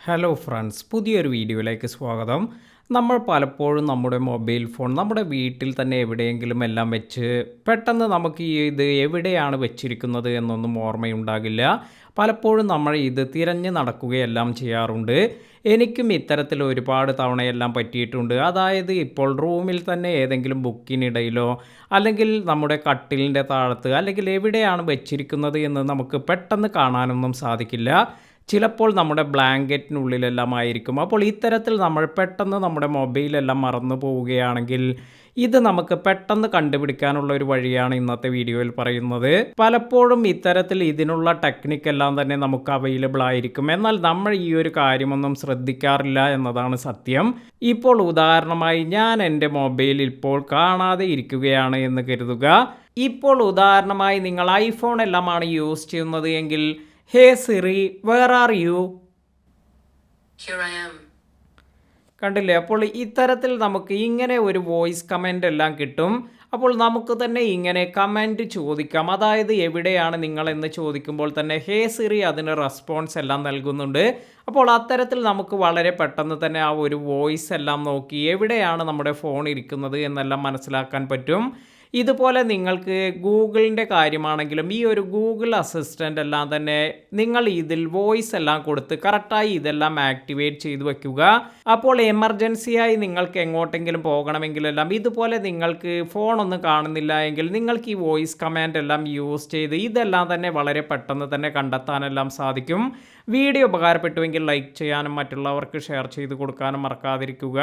Hello friends, പുതിയൊരു വീഡിയോയിലേക്ക് സ്വാഗതം. നമ്മൾ പലപ്പോഴും നമ്മുടെ മൊബൈൽ ഫോൺ നമ്മുടെ വീട്ടിൽ തന്നെ എവിടെയെങ്കിലും എല്ലാം വെച്ച് പെട്ടെന്ന് നമുക്ക് ഇത് എവിടെയാണ് വെച്ചിരിക്കുന്നത് എന്നൊന്നും ഓർമ്മയുണ്ടാകില്ല. പലപ്പോഴും നമ്മൾ ഇത് തിരഞ്ഞ് നടക്കുകയെല്ലാം ചെയ്യാറുണ്ട്. എനിക്കും ഇത്തരത്തിൽ ഒരുപാട് തവണയെല്ലാം പറ്റിയിട്ടുണ്ട്. അതായത് ഇപ്പോൾ റൂമിൽ തന്നെ ഏതെങ്കിലും ബുക്കിനിടയിലോ അല്ലെങ്കിൽ നമ്മുടെ കട്ടിലിൻ്റെ താഴത്ത് അല്ലെങ്കിൽ എവിടെയാണ് വെച്ചിരിക്കുന്നത് എന്ന് നമുക്ക് പെട്ടെന്ന് കാണാനൊന്നും സാധിക്കില്ല. ചിലപ്പോൾ നമ്മുടെ ബ്ലാങ്കറ്റിനുള്ളിലെല്ലാം ആയിരിക്കും. അപ്പോൾ ഇത്തരത്തിൽ നമ്മൾ പെട്ടെന്ന് നമ്മുടെ മൊബൈലെല്ലാം മറന്നു പോവുകയാണെങ്കിൽ ഇത് നമുക്ക് പെട്ടെന്ന് കണ്ടുപിടിക്കാനുള്ള ഒരു വഴിയാണ് ഇന്നത്തെ വീഡിയോയിൽ പറയുന്നത്. പലപ്പോഴും ഇത്തരത്തിൽ ഇതിനുള്ള ടെക്നിക്കെല്ലാം തന്നെ നമുക്ക് അവൈലബിൾ ആയിരിക്കും. എന്നാൽ നമ്മൾ ഈ ഒരു കാര്യമൊന്നും ശ്രദ്ധിക്കാറില്ല എന്നതാണ് സത്യം. ഇപ്പോൾ ഉദാഹരണമായി ഞാൻ എൻ്റെ മൊബൈൽ ഇപ്പോൾ കാണാതെ ഇരിക്കുകയാണ് എന്ന് കരുതുക. ഇപ്പോൾ ഉദാഹരണമായി നിങ്ങൾ ഐഫോൺ എല്ലാമാണ് യൂസ് ചെയ്യുന്നത് എങ്കിൽ Hey Siri, where are you? Here I am. കണ്ടില്ലേ? അപ്പോൾ ഇത്തരത്തിൽ നമുക്ക് ഇങ്ങനെ ഒരു വോയിസ് കമൻ്റ് എല്ലാം കിട്ടും. അപ്പോൾ നമുക്ക് തന്നെ ഇങ്ങനെ കമൻറ്റ് ചോദിക്കാം. അതായത് എവിടെയാണ് നിങ്ങളെന്ന് ചോദിക്കുമ്പോൾ തന്നെ ഹേ സിറി അതിന് റെസ്പോൺസ് എല്ലാം നൽകുന്നുണ്ട്. അപ്പോൾ അത്തരത്തിൽ നമുക്ക് വളരെ പെട്ടെന്ന് തന്നെ ആ ഒരു വോയിസ് എല്ലാം നോക്കി എവിടെയാണ് നമ്മുടെ ഫോൺ ഇരിക്കുന്നത് എന്നെല്ലാം മനസ്സിലാക്കാൻ പറ്റും. ഇതുപോലെ നിങ്ങൾക്ക് ഗൂഗിളിൻ്റെ കാര്യമാണെങ്കിലും ഈ ഒരു ഗൂഗിൾ അസിസ്റ്റൻ്റ് എല്ലാം തന്നെ നിങ്ങൾ ഇതിൽ വോയിസ് എല്ലാം കൊടുത്ത് കറക്റ്റായി ഇതെല്ലാം ആക്ടിവേറ്റ് ചെയ്ത് വയ്ക്കുക. അപ്പോൾ എമർജൻസിയായി നിങ്ങൾക്ക് എങ്ങോട്ടെങ്കിലും പോകണമെങ്കിലെല്ലാം ഇതുപോലെ നിങ്ങൾക്ക് ഫോണൊന്നും കാണുന്നില്ല എങ്കിൽ നിങ്ങൾക്ക് ഈ വോയിസ് കമാൻഡ് എല്ലാം യൂസ് ചെയ്ത് ഇതെല്ലാം തന്നെ വളരെ പെട്ടെന്ന് തന്നെ കണ്ടെത്താനെല്ലാം സാധിക്കും. വീഡിയോ ഉപകാരപ്പെട്ടുവെങ്കിൽ ലൈക്ക് ചെയ്യാനും മറ്റുള്ളവർക്ക് ഷെയർ ചെയ്ത് കൊടുക്കാനും മറക്കാതിരിക്കുക.